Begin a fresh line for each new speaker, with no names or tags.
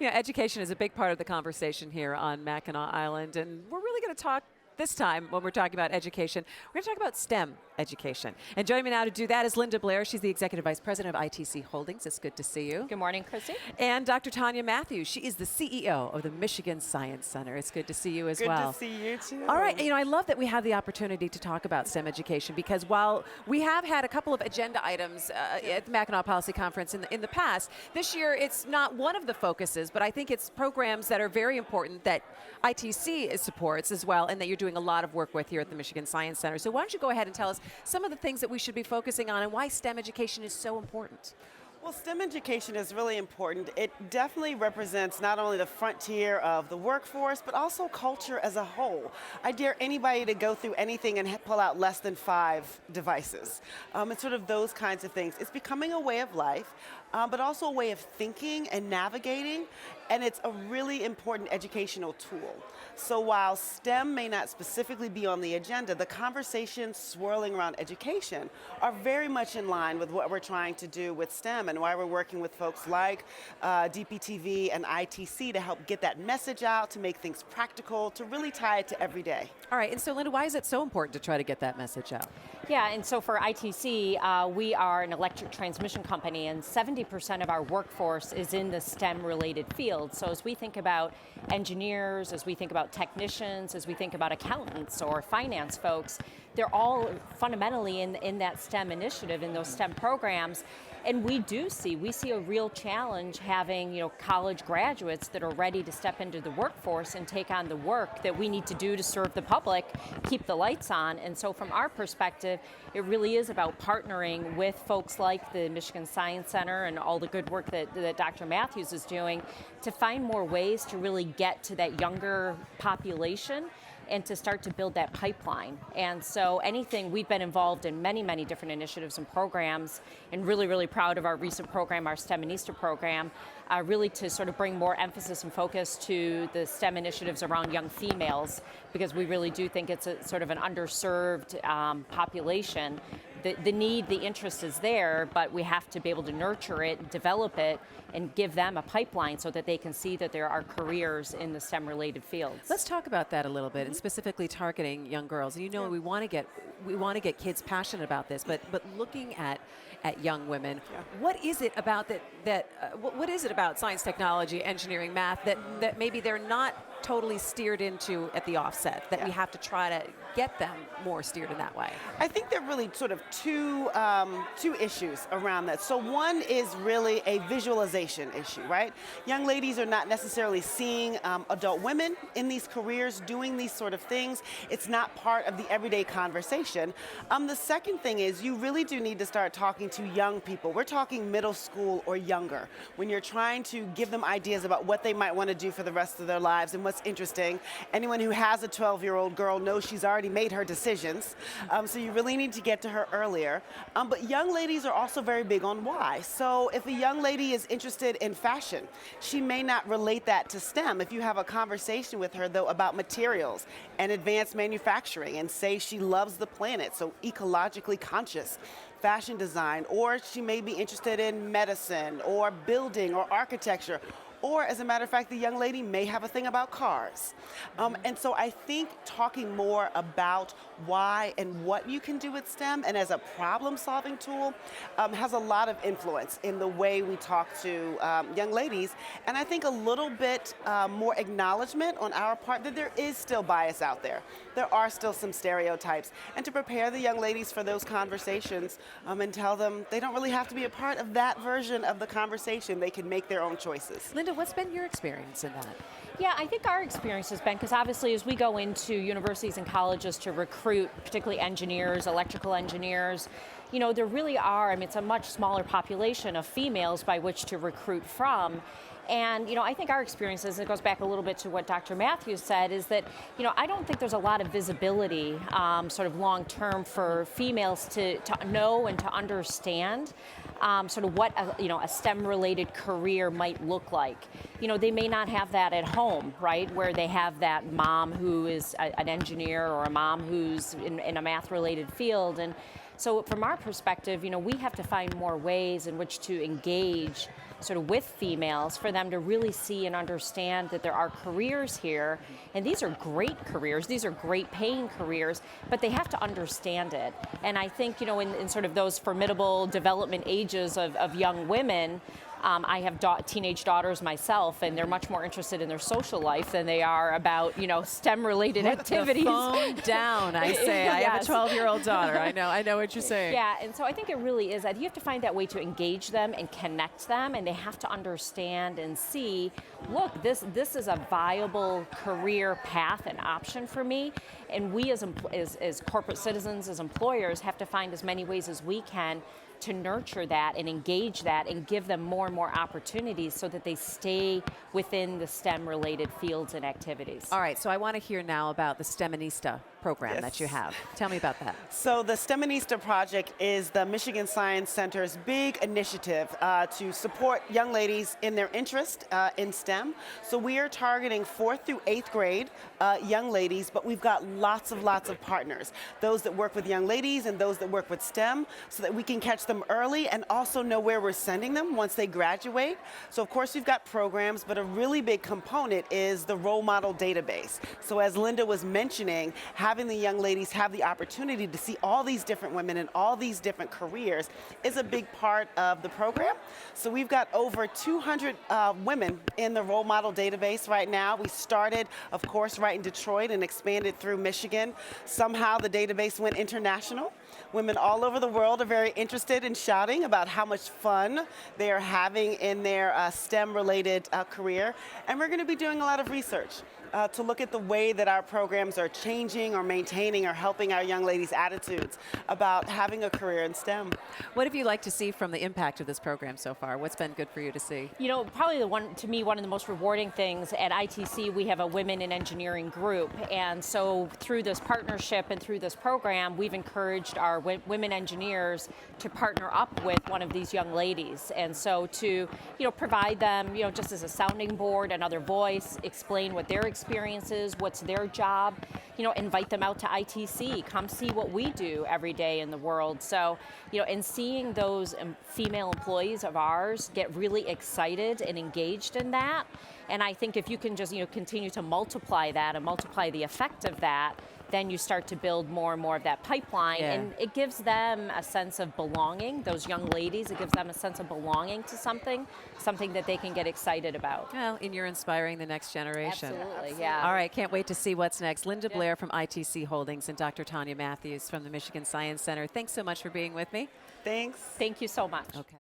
Education is a big part of the conversation here on Mackinac Island, and we're really going to talk this time when we're talking about education. We're going to talk about STEM education. And joining me now to do that is Linda Blair. She's the Executive Vice President of ITC Holdings. It's good to see you.
Good morning, Christy.
And Dr. Tonya Matthews. She is the CEO of the Michigan Science Center. It's good to see you as well.
Good to see you too.
All right, I love that we have the opportunity to talk about STEM education, because while we have had a couple of agenda items at the Mackinac Policy Conference in the past, this year it's not one of the focuses, but I think it's programs that are very important that ITC supports as well, and that you're doing a lot of work with here at the Michigan Science Center. So why don't you go ahead and tell us some of the things that we should be focusing on and why STEM education is so important?
Well, STEM education is really important. It definitely represents not only the frontier of the workforce, but also culture as a whole. I dare anybody to go through anything and pull out less than 5 devices. It's sort of those kinds of things. It's becoming a way of life, but also a way of thinking and navigating, and it's a really important educational tool. So while STEM may not specifically be on the agenda, the conversations swirling around education are very much in line with what we're trying to do with STEM, and why we're working with folks like DPTV and ITC to help get that message out, to make things practical, to really tie it to every day.
All right, and so Linda, why is it so important to try to get that message out?
Yeah, and so for ITC, we are an electric transmission company, and 70% of our workforce is in the STEM-related field. So as we think about engineers, as we think about technicians, as we think about accountants or finance folks, they're all fundamentally in that STEM initiative, in those STEM programs. And we see a real challenge having, college graduates that are ready to step into the workforce and take on the work that we need to do to serve the public, keep the lights on. And so from our perspective, it really is about partnering with folks like the Michigan Science Center and all the good work that Dr. Matthews is doing to find more ways to really get to that younger population and to start to build that pipeline. And so we've been involved in many, many different initiatives and programs, and really, really proud of our recent program, our STEM and Easter program, really to sort of bring more emphasis and focus to the STEM initiatives around young females, because we really do think it's a sort of an underserved population. The need, the interest is there, but we have to be able to nurture it, develop it, and give them a pipeline so that they can see that there are careers in the STEM-related fields.
Let's talk about that a little bit, and specifically targeting young girls. And we want to get kids passionate about this, but looking at young women, what is it about what is it about science, technology, engineering, math that maybe they're not totally steered into at the offset, that we have to try to get them more steered in that way?
I think there are really sort of two issues around that. So one is really a visualization issue, right? Young ladies are not necessarily seeing adult women in these careers doing these sort of things. It's not part of the everyday conversation. The second thing is you really do need to start talking to young people. We're talking middle school or younger, when you're trying to give them ideas about what they might want to do for the rest of their lives and what's interesting. Anyone who has a 12-year-old girl knows she's already made her decisions, so you really need to get to her earlier. But young ladies are also very big on why. So if a young lady is interested in fashion, she may not relate that to STEM. If you have a conversation with her, though, about materials and advanced manufacturing, and say she loves the planet, so ecologically conscious fashion design, or she may be interested in medicine or building or architecture, or as a matter of fact, the young lady may have a thing about cars. And so I think talking more about why and what you can do with STEM and as a problem-solving tool has a lot of influence in the way we talk to young ladies. And I think a little bit more acknowledgement on our part that there is still bias out there. There are still some stereotypes. And to prepare the young ladies for those conversations and tell them they don't really have to be a part of that version of the conversation. They can make their own choices.
Linda, what's been your experience in that?
Yeah, I think our experience has been, because obviously as we go into universities and colleges to recruit, particularly engineers, electrical engineers, there really are, it's a much smaller population of females by which to recruit from. And, I think our experiences, it goes back a little bit to what Dr. Matthews said, is that, I don't think there's a lot of visibility sort of long term for females to know and to understand sort of what a STEM-related career might look like. They may not have that at home, right, where they have that mom who is an engineer or a mom who's in a math-related field. And so from our perspective, we have to find more ways in which to engage sort of with females for them to really see and understand that there are careers here, and these are great careers, these are great paying careers, but they have to understand it. And I think, you know, in sort of those formidable development ages of young women, I have teenage daughters myself, and they're much more interested in their social life than they are about, you know, STEM-related activities.
The phone down, I say.
Yes.
I have a 12-year-old daughter. I know what you're saying.
Yeah, and so I think it really is that you have to find that way to engage them and connect them, and they have to understand and see, look, this is a viable career path and option for me, and we as corporate citizens, as employers, have to find as many ways as we can to nurture that and engage that and give them more and more opportunities so that they stay within the STEM-related fields and activities.
All right, so I want to hear now about the STEMinista program that you have. Tell me about that.
So the STEMinista project is the Michigan Science Center's big initiative to support young ladies in their interest in STEM. So we are targeting 4th through 8th grade young ladies, but we've got lots of partners. Those that work with young ladies and those that work with STEM, so that we can catch them early and also know where we're sending them once they graduate. So of course we've got programs, but a really big component is the role model database. So as Linda was mentioning, having the young ladies have the opportunity to see all these different women in all these different careers is a big part of the program. So we've got over 200 women in the role model database right now. We started, of course, right in Detroit and expanded through Michigan. Somehow the database went international. Women all over the world are very interested in shouting about how much fun they are having in their STEM-related career. And we're going to be doing a lot of research to look at the way that our programs are changing or maintaining or helping our young ladies' attitudes about having a career in STEM.
What have you liked to see from the impact of this program so far? What's been good for you to see?
You know, probably one of the most rewarding things at ITC, we have a Women in Engineering group. And so through this partnership and through this program, we've encouraged our women engineers to partner up with one of these young ladies. And so to, you know, provide them, you know, just as a sounding board, another voice, explain what their experience is, what's their job, you know, invite them out to ITC, come see what we do every day in the world. So, you know, and seeing those female employees of ours get really excited and engaged in that. And I think if you can just, you know, continue to multiply that and multiply the effect of that, then you start to build more and more of that pipeline.
Yeah.
And it gives them a sense of belonging, those young ladies, it gives them a sense of belonging to something that they can get excited about.
Well, and you're inspiring the next generation.
Absolutely, yeah.
All right, can't wait to see what's next. Linda Blair from ITC Holdings and Dr. Tonya Matthews from the Michigan Science Center. Thanks so much for being with me.
Thanks.
Thank you so much.
Okay.